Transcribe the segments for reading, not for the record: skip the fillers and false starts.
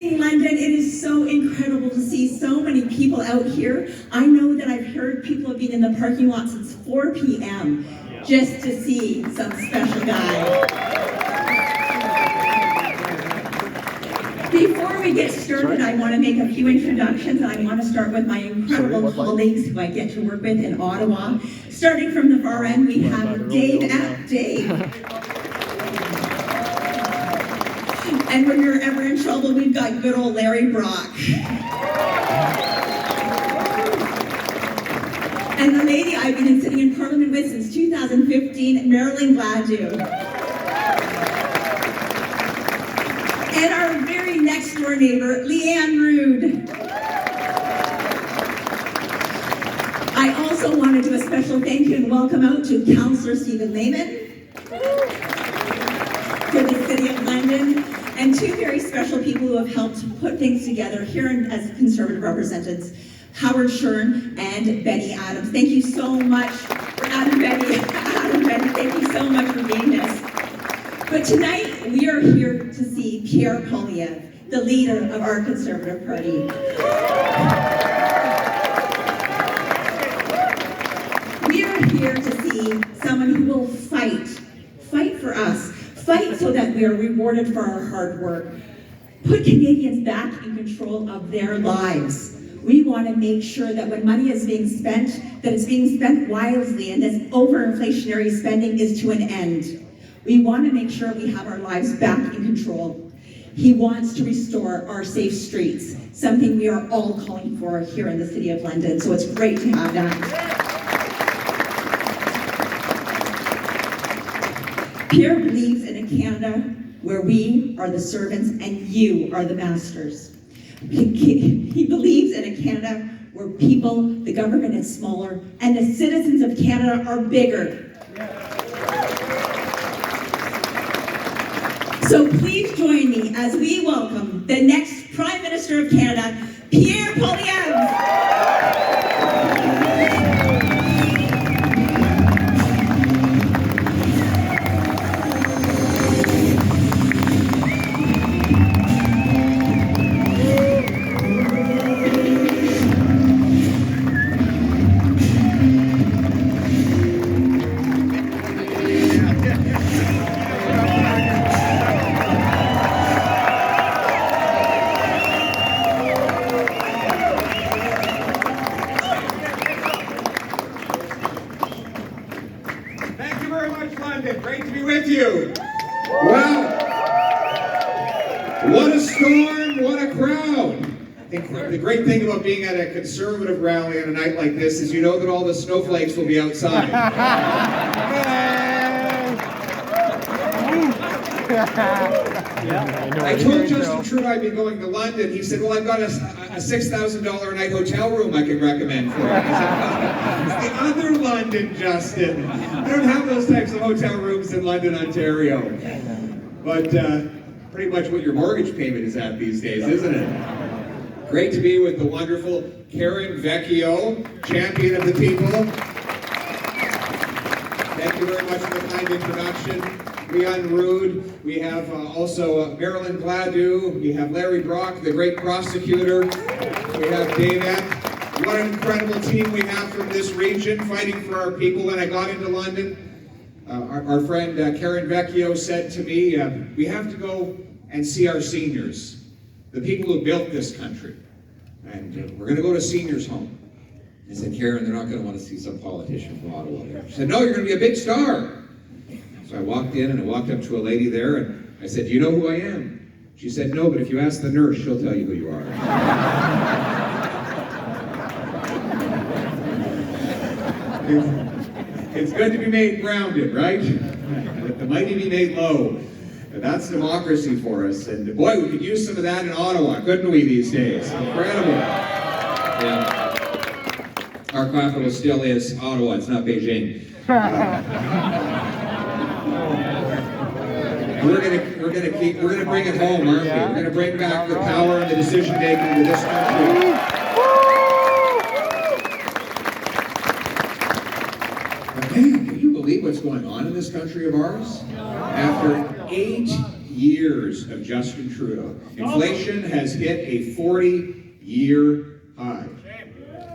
In London, it is so incredible to see so many people out here. I know that I've heard people have been in the parking lot since 4 p.m. just to see some special guy. Before we get started, I want to make a few introductions. I want to start with my incredible colleagues who I get to work with in Ottawa. Starting from the far end, we have Dave. And when you're ever in trouble, we've got good old Larry Brock. And the lady I've been sitting in Parliament with since 2015, Marilyn Gladue. And our very next door neighbor, Leanne Rude. I also want to do a special thank you and welcome out to Councillor Stephen Lehman for the City of London, and two very special people who have helped put things together here as Conservative representatives, Howard Shern and Benny Adams. Thank you so much for Benny, thank you so much for being this. But tonight, we are here to see Pierre Poilievre, the leader of our Conservative Party. We are here to see someone who will fight for us, fight so that we are rewarded for our hard work, put Canadians back in control of their lives. We want to make sure that when money is being spent, that it's being spent wisely and this overinflationary spending is to an end. We want to make sure we have our lives back in control. He wants to restore our safe streets, something we are all calling for here in the City of London, so it's great to have that. Pierre believes in a Canada where we are the servants and you are the masters. He believes in a Canada where people, the government is smaller, and the citizens of Canada are bigger. So please join me as we welcome the next Prime Minister of Canada, Pierre Poilievre. Great to be with you. Well, what a storm, what a crowd. I think the great thing about being at a Conservative rally on a night like this is you know that all the snowflakes will be outside. I told Justin Trudeau I'd be going to London. He said, well, I've got a $6,000 a night hotel room I can recommend for you. I said, it's the other London, Justin. I don't have those types of hotel rooms in London, Ontario. But pretty much what your mortgage payment is at these days, isn't it? Great to be with the wonderful Karen Vecchio, champion of the people. Thank you very much for the kind introduction. Leanne Rude, we have also Marilyn Gladue, we have Larry Brock, the great prosecutor, we have David. What an incredible team we have from this region fighting for our people. When I got into London, our friend Karen Vecchio said to me, we have to go and see our seniors, the people who built this country, and we're going to go to seniors' home. I said, Karen, they're not going to want to see some politician from Ottawa there. She said, no, you're going to be a big star. So I walked in and I walked up to a lady there and I said, do you know who I am? She said, no, but if you ask the nurse, she'll tell you who you are. It's good to be made grounded, right? But the mighty be made low. And that's democracy for us. And boy, we could use some of that in Ottawa, couldn't we, these days? Incredible. Yeah. Our capital still is Ottawa, it's not Beijing. We're gonna bring it home, aren't we? We're gonna bring back the power and the decision making to this country. But man, can you believe what's going on in this country of ours? After 8 years of Justin Trudeau, inflation has hit a 40-year high.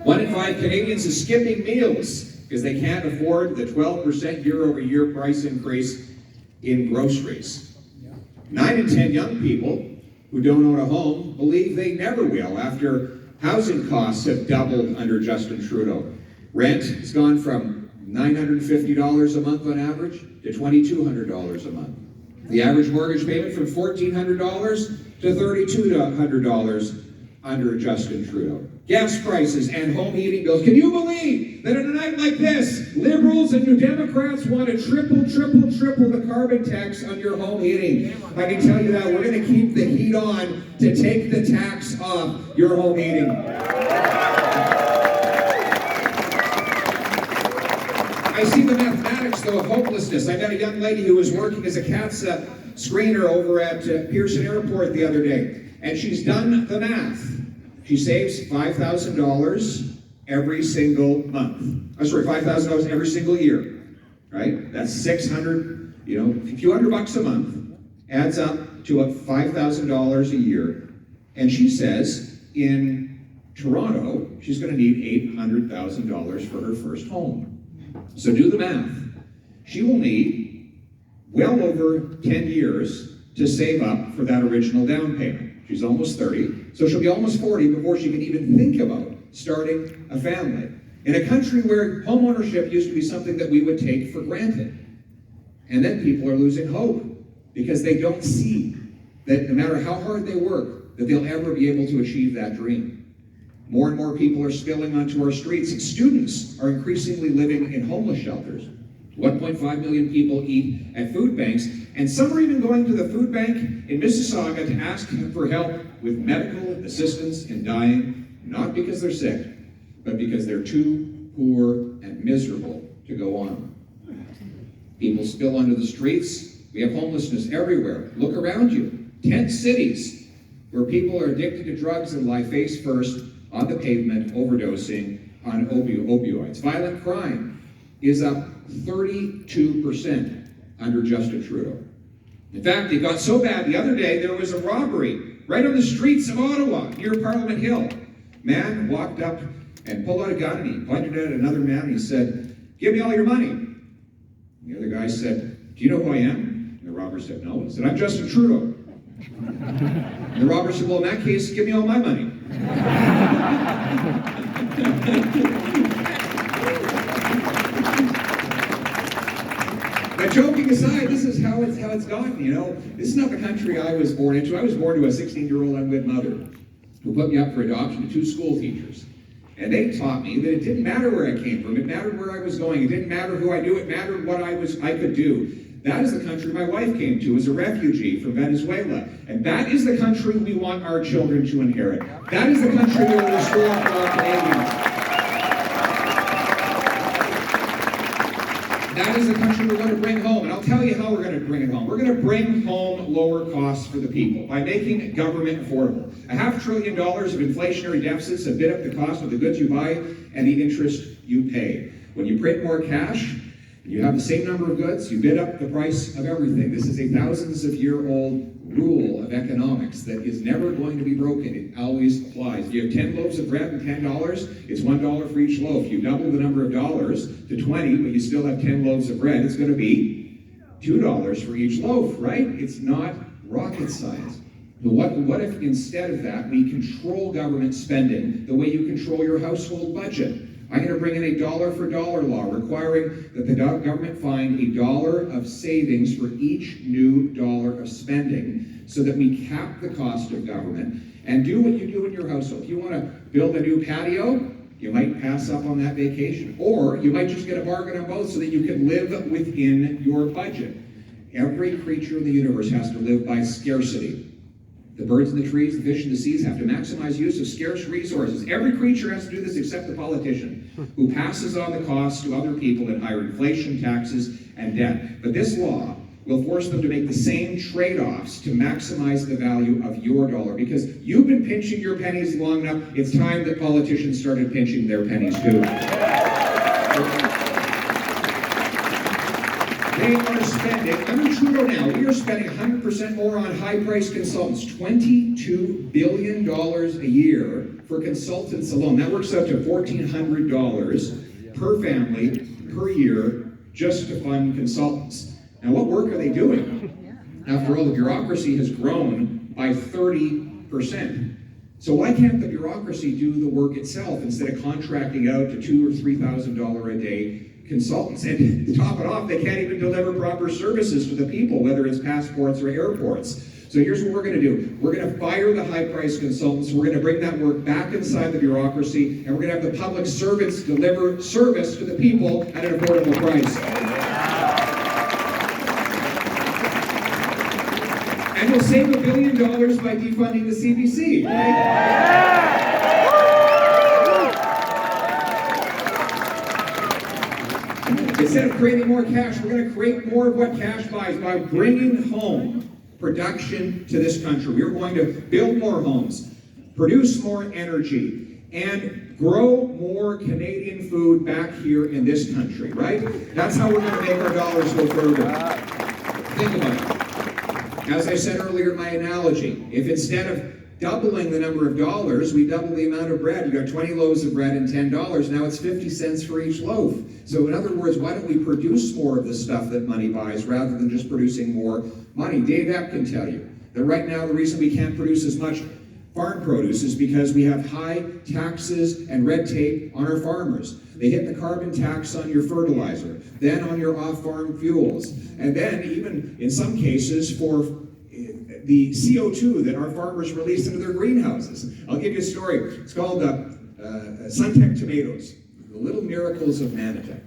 1 in 5 Canadians is skipping meals because they can't afford the 12% year-over-year price increase in groceries. 9 in 10 young people who don't own a home believe they never will after housing costs have doubled under Justin Trudeau. Rent has gone from $950 a month on average to $2,200 a month. The average mortgage payment from $1,400 to $3,200 under Justin Trudeau. Gas prices and home heating bills. Can you believe that on a night like this, Liberals and New Democrats want to triple the carbon tax on your home heating? I can tell you that we're going to keep the heat on to take the tax off your home heating. I see the mathematics, though, of hopelessness. I met a young lady who was working as a CATSA screener over at Pearson Airport the other day, and she's done the math. She saves $5,000 every single month. $5,000 every single year, right? That's $600, a few $100 a month, adds up to $5,000 a year. And she says in Toronto, she's going to need $800,000 for her first home. So do the math. She will need well over 10 years to save up for that original down payment. She's almost 30, so she'll be almost 40 before she can even think about starting a family. In a country where home ownership used to be something that we would take for granted. And then people are losing hope because they don't see that no matter how hard they work, that they'll ever be able to achieve that dream. More and more people are spilling onto our streets, and students are increasingly living in homeless shelters. 1.5 million people eat at food banks, and some are even going to the food bank in Mississauga to ask for help with medical assistance in dying, not because they're sick, but because they're too poor and miserable to go on. People spill onto the streets. We have homelessness everywhere. Look around you. 10 cities where people are addicted to drugs and lie face first on the pavement, overdosing on opioids. Violent crime is up 32% under Justin Trudeau. In fact, it got so bad the other day there was a robbery right on the streets of Ottawa near Parliament Hill. Man walked up and pulled out a gun and he pointed at another man and he said, "Give me all your money." And the other guy said, "Do you know who I am?" And the robber said, "No." He said, "I'm Justin Trudeau." And the robber said, "Well, in that case, give me all my money." But joking aside, this is how it's gotten, This is not the country I was born into. I was born to a 16-year-old unwed mother who put me up for adoption to 2 school teachers. And they taught me that it didn't matter where I came from. It mattered where I was going. It didn't matter who I knew. It mattered what I could do. That is the country my wife came to as a refugee from Venezuela. And that is the country we want our children to inherit. That is the country we will restore for our Canadians. That is the country we're going to bring home. And I'll tell you how we're going to bring it home. We're going to bring home lower costs for the people by making government affordable. $500 billion of inflationary deficits have bid up the cost of the goods you buy and the interest you pay. When you print more cash, you have the same number of goods, you bid up the price of everything. This is a thousands-of-year-old rule of economics that is never going to be broken. It always applies. If you have 10 loaves of bread and $10, it's $1 for each loaf. You double the number of dollars to 20, but you still have 10 loaves of bread, it's going to be $2 for each loaf, right? It's not rocket science. But what if instead of that, we control government spending the way you control your household budget? I'm going to bring in a dollar-for-dollar law requiring that the government find $1 of savings for each new dollar of spending so that we cap the cost of government and do what you do in your household. If you want to build a new patio, you might pass up on that vacation. Or you might just get a bargain on both so that you can live within your budget. Every creature in the universe has to live by scarcity. The birds and the trees, the fish and the seas have to maximize use of scarce resources. Every creature has to do this except the politician, who passes on the costs to other people in higher inflation, taxes, and debt. But this law will force them to make the same trade-offs to maximize the value of your dollar. Because you've been pinching your pennies long enough, it's time that politicians started pinching their pennies too. They are spending, under Trudeau now, we are spending 100% more on high-priced consultants, $22 billion a year for consultants alone. That works out to $1,400 per family per year just to fund consultants. Now, what work are they doing? After all, the bureaucracy has grown by 30%. So why can't the bureaucracy do the work itself instead of contracting out to $2,000 or $3,000 a day consultants? And to top it off, they can't even deliver proper services to the people, whether it's passports or airports. So here's what we're going to do. We're going to fire the high-priced consultants. We're going to bring that work back inside the bureaucracy, and we're going to have the public servants deliver service to the people at an affordable price. And we'll save $1 billion by defunding the CBC. Instead of creating more cash, we're going to create more of what cash buys by bringing home production to this country. We're going to build more homes, produce more energy, and grow more Canadian food back here in this country, right? That's how we're going to make our dollars go further. Think about it. As I said earlier in my analogy, if instead of doubling the number of dollars, we double the amount of bread. You got 20 loaves of bread and $10. Now it's 50 cents for each loaf. So in other words, why don't we produce more of the stuff that money buys rather than just producing more money? Dave Epp can tell you that right now the reason we can't produce as much farm produce is because we have high taxes and red tape on our farmers. They hit the carbon tax on your fertilizer, then on your off-farm fuels, and then even in some cases for the CO2 that our farmers release into their greenhouses. I'll give you a story. It's called Suntec tomatoes, the little miracles of Manitoba.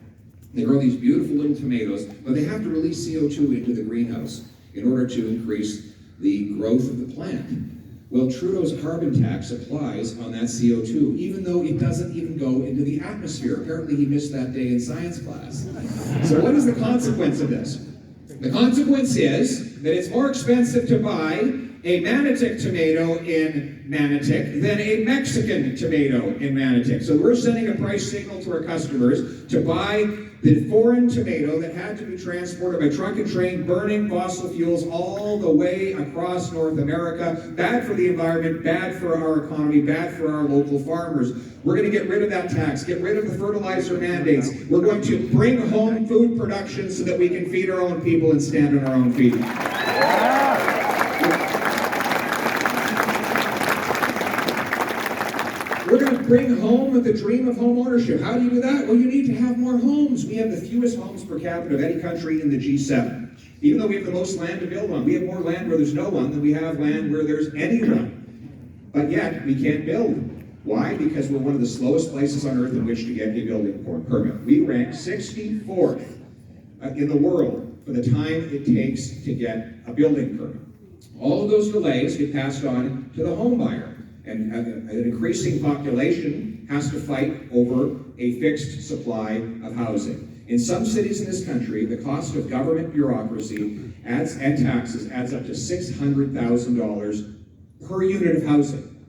They grow these beautiful little tomatoes, but they have to release CO2 into the greenhouse in order to increase the growth of the plant. Well, Trudeau's carbon tax applies on that CO2, even though it doesn't even go into the atmosphere. Apparently he missed that day in science class. So what is the consequence of this? The consequence is that it's more expensive to buy a Manotick tomato in Manotick than a Mexican tomato in Manotick. So we're sending a price signal to our customers to buy the foreign tomato that had to be transported by truck and train, burning fossil fuels all the way across North America. Bad for the environment, bad for our economy, bad for our local farmers. We're going to get rid of that tax, get rid of the fertilizer mandates. We're going to bring home food production so that we can feed our own people and stand on our own feet. We're going to bring home the dream of home ownership. How do you do that? Well, you need to have more homes. We have the fewest homes per capita of any country in the G7. Even though we have the most land to build on, we have more land where there's no one than we have land where there's anyone. But yet, we can't build. Why? Because we're one of the slowest places on earth in which to get a building permit. We rank 64th in the world for the time it takes to get a building permit. All of those delays get passed on to the home buyer. And an increasing population has to fight over a fixed supply of housing. In some cities in this country, the cost of government bureaucracy and taxes adds up to $600,000 per unit of housing.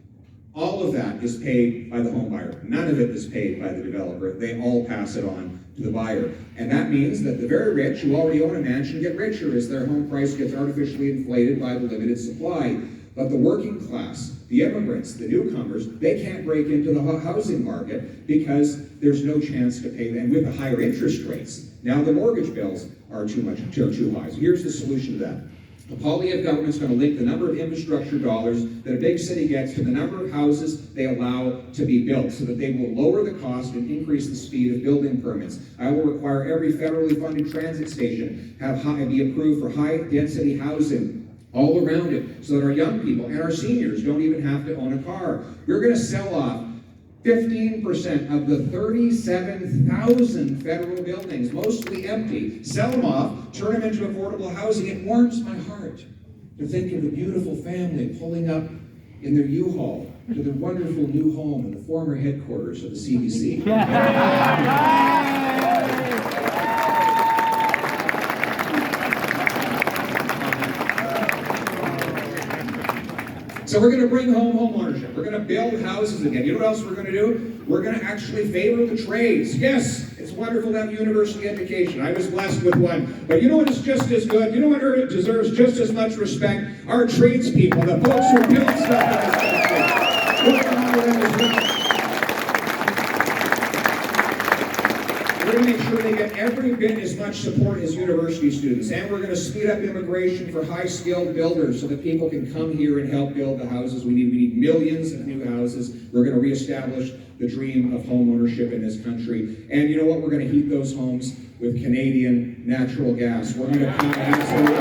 All of that is paid by the home buyer. None of it is paid by the developer. They all pass it on to the buyer. And that means that the very rich who already own a mansion get richer as their home price gets artificially inflated by the limited supply. But the working class, the immigrants, the newcomers, they can't break into the housing market because there's no chance to pay them. With the higher interest rates, now the mortgage bills are too high. So here's the solution to that. The Poilievre government's going to link the number of infrastructure dollars that a big city gets to the number of houses they allow to be built so that they will lower the cost and increase the speed of building permits. I will require every federally funded transit station be approved for high-density housing all around it so that our young people and our seniors don't even have to own a car. We're going to sell off 15% of the 37,000 federal buildings, mostly empty, sell them off, turn them into affordable housing. It warms my heart to think of a beautiful family pulling up in their U-Haul to their wonderful new home in the former headquarters of the CBC. So we're going to bring home ownership. We're going to build houses again. You know what else we're going to do? We're going to actually favor the trades. Yes, it's wonderful to have university education. I was blessed with one. But you know what is just as good? You know what deserves just as much respect? Our tradespeople, the folks who build stuff in this country. We're going to honor them as well. We're going to make sure they get every bit as much support as university students. And we're going to speed up immigration for high-skilled builders so that people can come here and help build the houses we need. We need millions of new houses. We're going to reestablish the dream of home ownership in this country. And you know what? We're going to heat those homes with Canadian natural gas. We're going to come absolutely.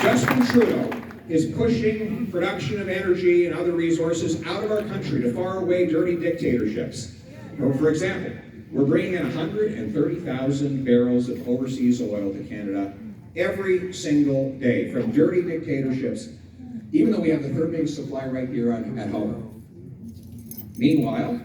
Justin Trudeau is pushing production of energy and other resources out of our country to faraway, dirty dictatorships. For example, we're bringing in 130,000 barrels of overseas oil to Canada every single day from dirty dictatorships, even though we have the third biggest supply right here at home. Meanwhile,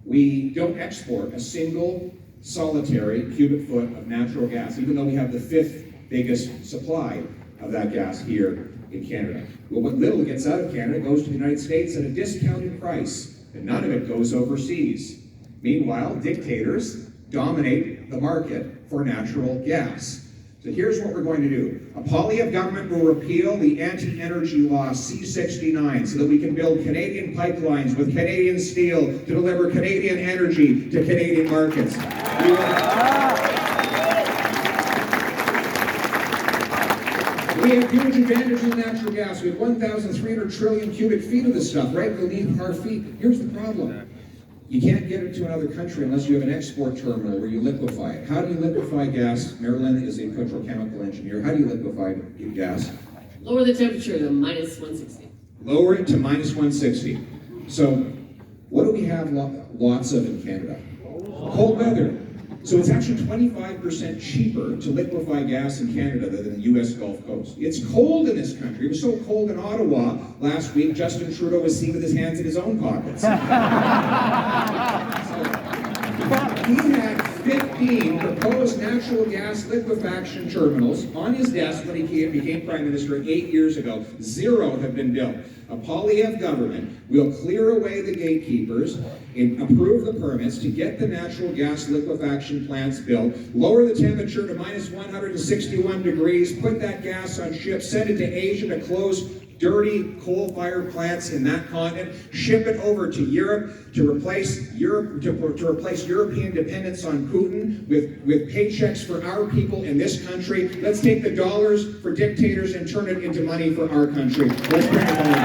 we don't export a single solitary cubic foot of natural gas, even though we have the fifth biggest supply of that gas here in Canada. Well, what little gets out of Canada goes to the United States at a discounted price, and none of it goes overseas. Meanwhile, dictators dominate the market for natural gas. So here's what we're going to do. A Poilievre government will repeal the anti-energy law C-69 so that we can build Canadian pipelines with Canadian steel to deliver Canadian energy to Canadian markets. We have huge advantages in natural gas. We have 1,300 trillion cubic feet of this stuff, right? Beneath our feet. Here's the problem. You can't get it to another country unless you have an export terminal where you liquefy it. How do you liquefy gas? Marilyn is a petrochemical engineer. How do you liquefy gas? Lower the temperature to minus 160. Lower it to minus 160. So, what do we have lots of in Canada? Cold weather. So it's actually 25% cheaper to liquefy gas in Canada than the U.S. Gulf Coast. It's cold in this country. It was so cold in Ottawa last week, Justin Trudeau was seen with his hands in his own pockets. He had 15 proposed natural gas liquefaction terminals on his desk when he became Prime Minister 8 years ago. 0 have been built. A Poilievre government will clear away the gatekeepers and approve the permits to get the natural gas liquefaction plants built, lower the temperature to minus 161 degrees, put that gas on ships, send it to Asia to close dirty coal-fired plants in that continent, ship it over to Europe to replace European dependence on Putin with paychecks for our people in this country. Let's take the dollars for dictators and turn it into money for our country. Let's bring it home.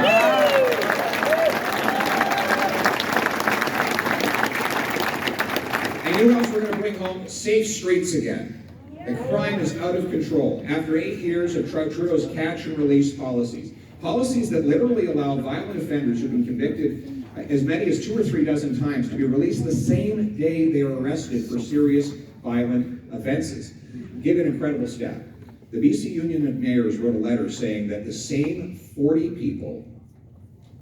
And you know what else we're going to bring home? Safe streets again. The crime is out of control. After 8 years of Trudeau's catch and release policies that literally allow violent offenders who've been convicted as many as 2 or 3 dozen times to be released the same day they are arrested for serious violent offenses. Give an incredible stat. The BC Union of Mayors wrote a letter saying that the same 40 people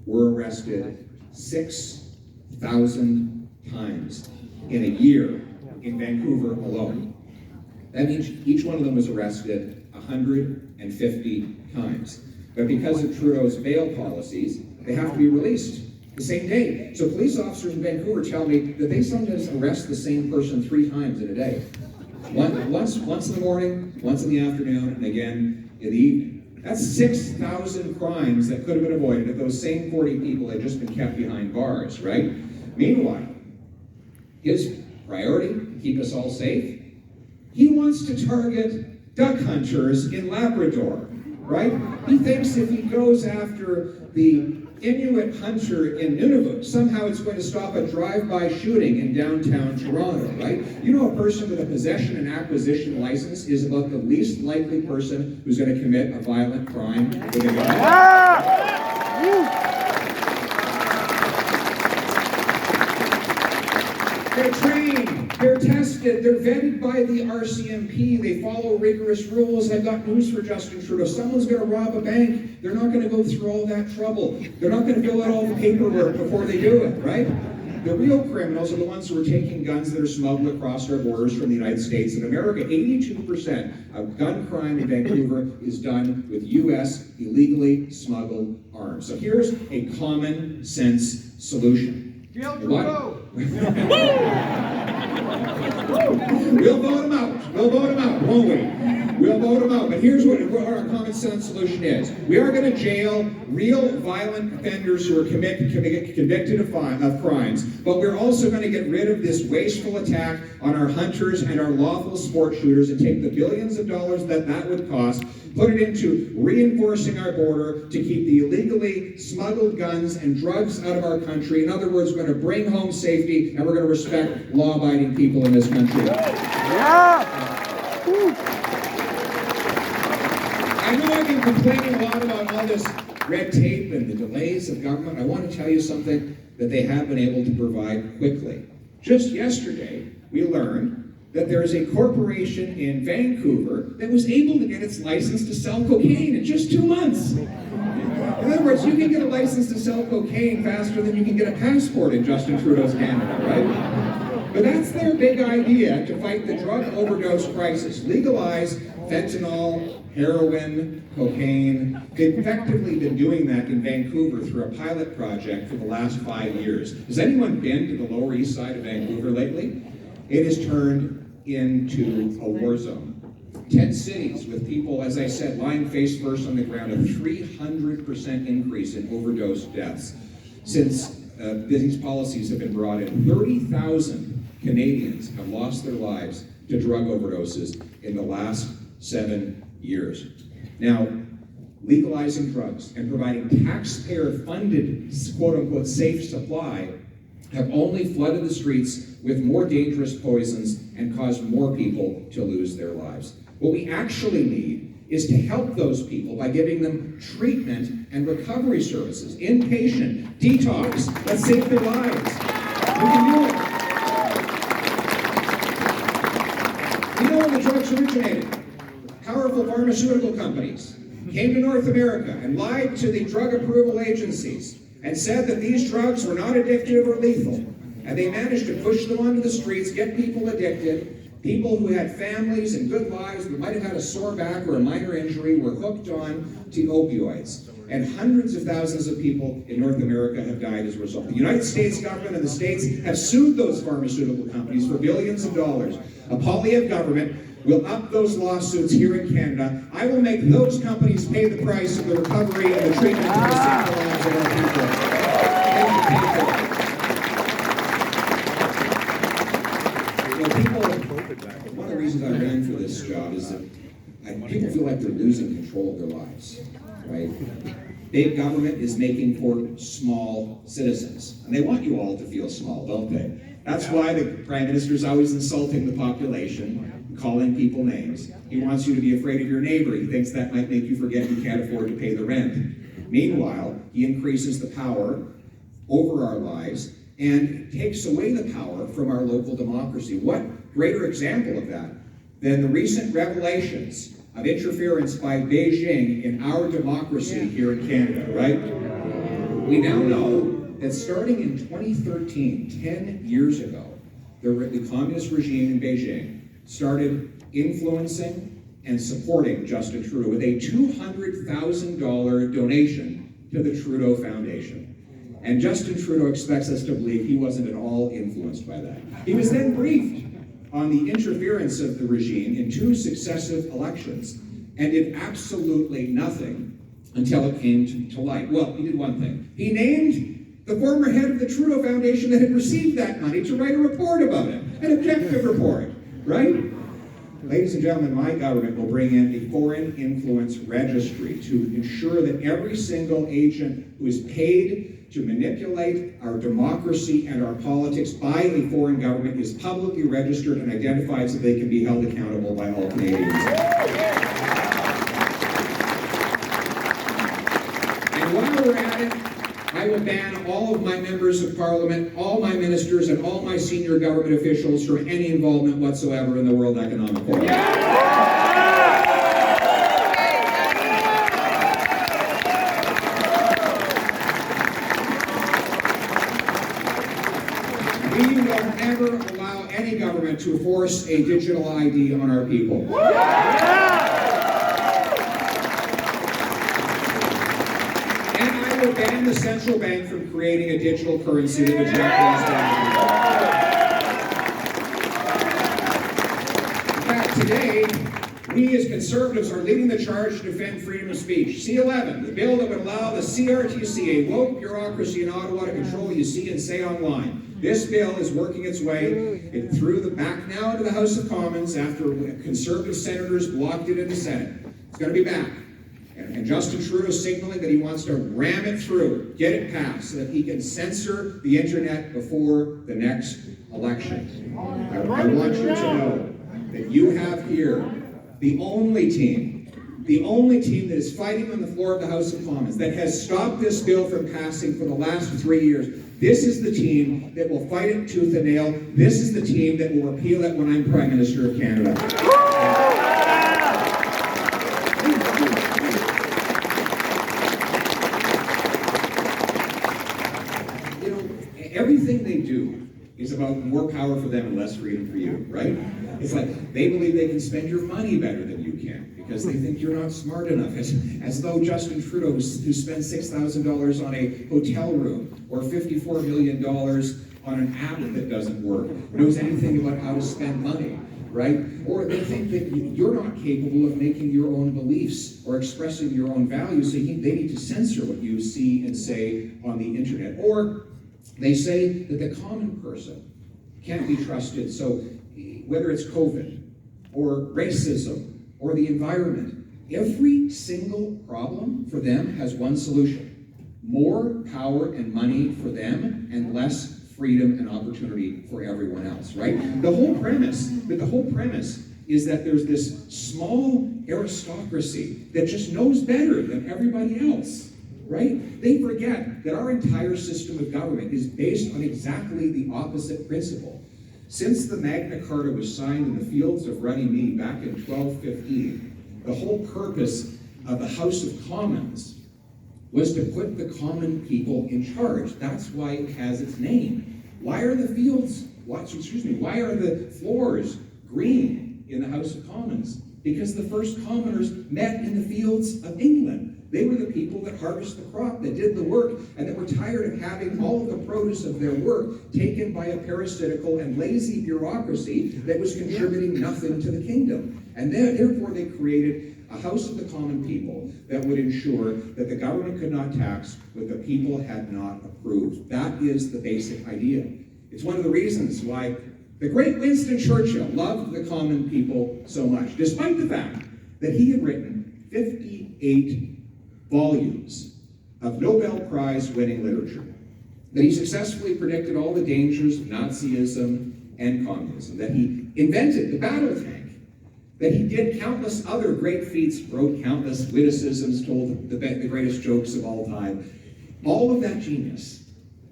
were arrested 6,000 times in a year in Vancouver alone. That means each one of them was arrested 150 times. But because of Trudeau's bail policies, they have to be released the same day. So police officers in Vancouver tell me that they sometimes arrest the same person 3 times in a day. Once in the morning, once in the afternoon, and again in the evening. That's 6,000 crimes that could have been avoided if those same 40 people had just been kept behind bars, right? Meanwhile, his priority, to keep us all safe, he wants to target duck hunters in Labrador, right? He thinks if he goes after the Inuit hunter in Nunavut, somehow it's going to stop a drive-by shooting in downtown Toronto, right? You know, a person with a possession and acquisition license is about the least likely person who's going to commit a violent crime with a gun. They're trained, they're tested, they're vetted by the RCMP, they follow rigorous rules. I've got news for Justin Trudeau. Someone's going to rob a bank, they're not going to go through all that trouble. They're not going to fill out all the paperwork before they do it, right? The real criminals are the ones who are taking guns that are smuggled across our borders from the United States. In America, 82% of gun crime in Vancouver is done with U.S. illegally smuggled arms. So here's a common sense solution. We'll vote him out. We'll vote him out, won't we? We'll vote him out. But here's what our common sense solution is. We are going to jail real violent offenders who are convicted of crimes, but we're also going to get rid of this wasteful attack on our hunters and our lawful sport shooters and take the billions of dollars that would cost, put it into reinforcing our border to keep the illegally smuggled guns and drugs out of our country. In other words, we're going to bring home safety and we're going to respect law-abiding people in this country. I know I've been complaining a lot about all this red tape and the delays of government. I want to tell you something that they have been able to provide quickly. Just yesterday, we learned that there is a corporation in Vancouver that was able to get its license to sell cocaine in just 2 months. In other words, you can get a license to sell cocaine faster than you can get a passport in Justin Trudeau's Canada, right? But that's their big idea to fight the drug overdose crisis. Legalize fentanyl, heroin, cocaine. They've effectively been doing that in Vancouver through a pilot project for the last 5 years. Has anyone been to the Lower East Side of Vancouver lately? It has turned into a war zone. 10 cities with people, as I said, lying face first on the ground, a 300% increase in overdose deaths since these policies have been brought in. 30,000 Canadians have lost their lives to drug overdoses in the last 7 years. Now, legalizing drugs and providing taxpayer-funded, quote-unquote, safe supply have only flooded the streets with more dangerous poisons and caused more people to lose their lives. What we actually need is to help those people by giving them treatment and recovery services, inpatient, detox. Let's save their lives. We can do it. You know when the drugs originated? Powerful pharmaceutical companies came to North America and lied to the drug approval agencies and said that these drugs were not addictive or lethal. And they managed to push them onto the streets, get people addicted. People who had families and good lives but might have had a sore back or a minor injury were hooked on to opioids. And hundreds of thousands of people in North America have died as a result. The United States government and the states have sued those pharmaceutical companies for billions of dollars. A Poilievre government will up those lawsuits here in Canada. I will make those companies pay the price of the recovery and the treatment to save the lives of our people. One of the reasons I ran for this job is that people feel like they're losing control of their lives, right? Big government is making for small citizens. And they want you all to feel small, don't they? That's why the Prime Minister is always insulting the population, calling people names. He wants you to be afraid of your neighbor. He thinks that might make you forget you can't afford to pay the rent. Meanwhile, he increases the power over our lives and takes away the power from our local democracy. What greater example of that than the recent revelations of interference by Beijing in our democracy here in Canada, right? We now know that starting in 2013, 10 years ago, the communist regime in Beijing started influencing and supporting Justin Trudeau with a $200,000 donation to the Trudeau Foundation. And Justin Trudeau expects us to believe he wasn't at all influenced by that. He was then briefed on the interference of the regime in 2 successive elections and did absolutely nothing until it came to light. Well, he did one thing. He named the former head of the Trudeau Foundation that had received that money to write a report about it, an objective report, right? Ladies and gentlemen, my government will bring in a foreign influence registry to ensure that every single agent who is paid to manipulate our democracy and our politics by a foreign government is publicly registered and identified so they can be held accountable by all Canadians. And while we're at it, I will ban all of my members of parliament, all my ministers, and all my senior government officials from any involvement whatsoever in the World Economic Forum. never allow any government to force a digital ID on our people. And I will ban the central bank from creating a digital currency that would jeopardize that. In fact, today, we as conservatives are leading the charge to defend freedom of speech. C11, the bill that would allow the CRTC, a woke bureaucracy in Ottawa, to control what you see and say online. This bill is working its way through the back now into the House of Commons after conservative senators blocked it in the Senate. It's going to be back. And Justin Trudeau is signaling that he wants to ram it through, get it passed, so that he can censor the internet before the next election. I want you to know that you have here the only team that is fighting on the floor of the House of Commons, that has stopped this bill from passing for the last 3 years. This is the team that will fight it tooth and nail. This is the team that will repeal it when I'm Prime Minister of Canada. You know, everything they do is about more power for them and less freedom for you, right? It's like they believe they can spend your money better than you can because they think you're not smart enough. As though Justin Trudeau, who spends $6,000 on a hotel room or $54 million on an app that doesn't work, knows anything about how to spend money, right? Or they think that you're not capable of making your own beliefs or expressing your own values, so they need to censor what you see and say on the internet. Or they say that the common person can't be trusted, so whether it's COVID or racism or the environment, every single problem for them has one solution: more power and money for them and less freedom and opportunity for everyone else, right? The whole premise is that there's this small aristocracy that just knows better than everybody else, right? They forget that our entire system of government is based on exactly the opposite principle. Since the Magna Carta was signed in the fields of Runnymede back in 1215, the whole purpose of the House of Commons was to put the common people in charge. That's why it has its name. Why are the why are the floors green in the House of Commons? Because the first commoners met in the fields of England. They were the people that harvested the crop, that did the work, and that were tired of having all of the produce of their work taken by a parasitical and lazy bureaucracy that was contributing nothing to the kingdom. And therefore they created a House of the Common People that would ensure that the government could not tax what the people had not approved. That is the basic idea. It's one of the reasons why the great Winston Churchill loved the common people so much, despite the fact that he had written 58 volumes of Nobel Prize winning literature, that he successfully predicted all the dangers of Nazism and communism, that he invented the battle tank, that he did countless other great feats, wrote countless witticisms, told the greatest jokes of all time. All of that genius,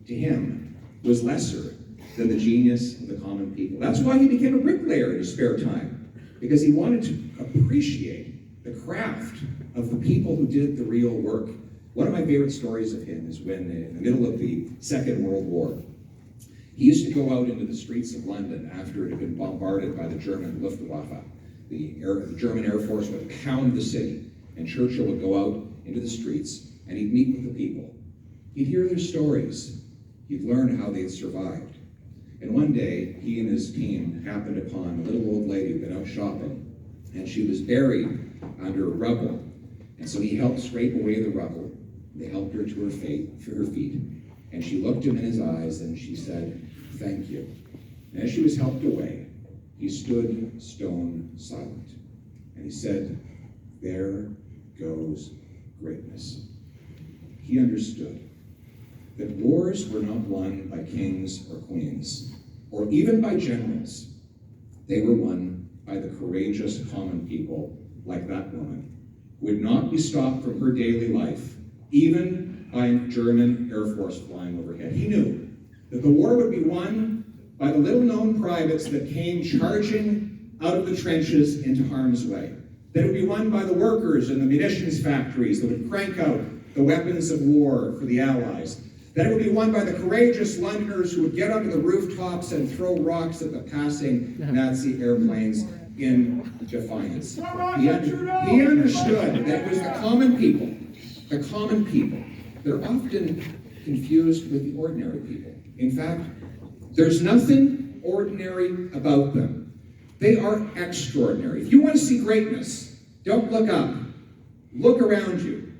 to him, was lesser than the genius of the common people. That's why he became a bricklayer in his spare time, because he wanted to appreciate the craft of the people who did the real work. One of my favorite stories of him is when, in the middle of the Second World War, he used to go out into the streets of London after it had been bombarded by the German Luftwaffe. The German Air Force would pound the city, and Churchill would go out into the streets, and he'd meet with the people. He'd hear their stories. He'd learn how they'd survived. And one day, he and his team happened upon a little old lady who'd been out shopping, and she was buried under rubble. And so he helped scrape away the rubble. They helped her to her feet, and she looked him in his eyes and she said, "Thank you." And as she was helped away, he stood stone silent. And he said, "There goes greatness." He understood that wars were not won by kings or queens, or even by generals. They were won by the courageous common people like that woman, who would not be stopped from her daily life, even by a German Air Force flying overhead. He knew that the war would be won by the little-known privates that came charging out of the trenches into harm's way. That it would be won by the workers in the munitions factories that would crank out the weapons of war for the Allies. that it would be won by the courageous Londoners who would get onto the rooftops and throw rocks at the passing Nazi airplanes in defiance. He understood that it was the common people, they're often confused with the ordinary people. In fact, there's nothing ordinary about them. They are extraordinary. If you want to see greatness, don't look up. Look around you.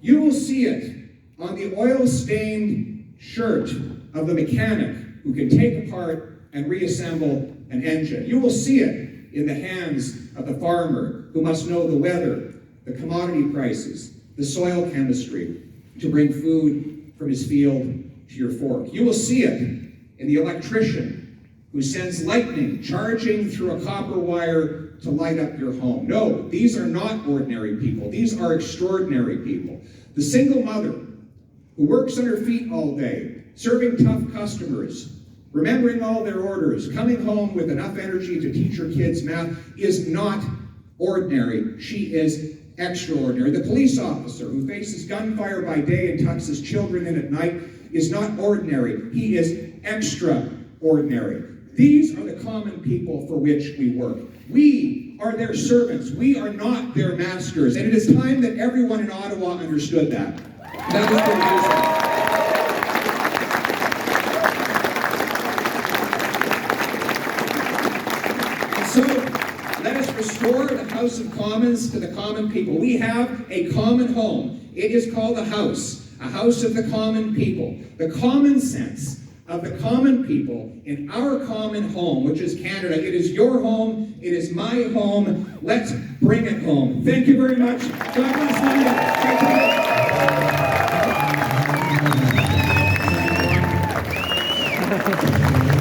You will see it on the oil-stained shirt of the mechanic who can take apart and reassemble an engine. You will see it in the hands of the farmer who must know the weather, the commodity prices, the soil chemistry to bring food from his field to your fork. You will see it in the electrician who sends lightning charging through a copper wire to light up your home. No, these are not ordinary people. These are extraordinary people. The single mother who works on her feet all day, serving tough customers, remembering all their orders, coming home with enough energy to teach her kids math, is not ordinary. She is extraordinary. The police officer who faces gunfire by day and tucks his children in at night is not ordinary. He is extraordinary. These are the common people for which we work. We are their servants. We are not their masters. And it is time that everyone in Ottawa understood that. That is the reason. So, let us restore the House of Commons to the common people. We have a common home. It is called a house of the common people. The common sense of the common people in our common home, which is Canada. It is your home. It is my home. Let's bring it home. Thank you very much. God bless London.